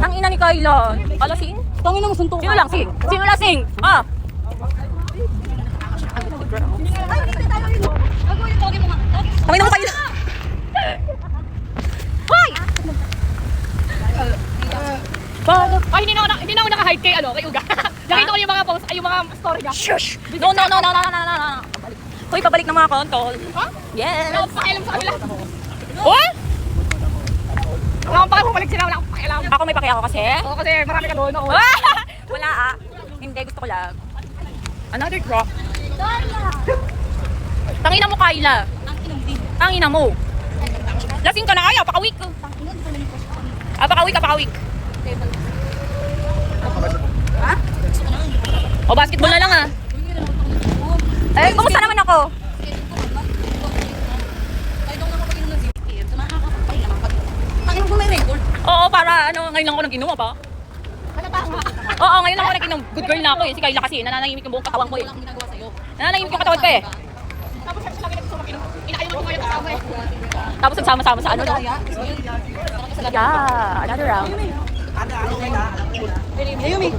Ang ina ni Kayla. Alasing? Tangin mo suntok. Sino lang sing? Sino lang sing? Ah! Tangin mo Kayla. Hoy! Ay, hindi na ako naka-hide kay Uga. Nakita ko yung mga post, yung mga story niya. Shush! No. Hoy, pabalik ng mga kontol. Ha? Yes! Wala akong pakialam sa kanila. Oh? Wala akong pakialam, bumalik sila, wala akong pakialam. Ako may pakiako kasi. Oo, kasi marami ka doon. Wala ah. Hindi, gusto ko lang. Another drop. Tangina mo, Kayla. Tangina mo. Lasing ka na ayaw, pakawik. Pakawik. Ha? O, basketball na lang ah. Eh, kumusta naman ako? Tangin mo may record. Oo, para ngayon lang ako nag-inom pa. Halata nga. Oo, ngayon lang ako nag-inom. Good girl na ako eh. Si Kayla kasi, nananahimik yung buong katawan ko eh. Walang ginagawa sa'yo. Nananahimik yung katawan ko eh. Tapos siya lagi nagsusumakinom. Inaayaw mo kayo kasama eh. Tapos nagsama-sama sa ano lang. Yeah, another round. Ayumi.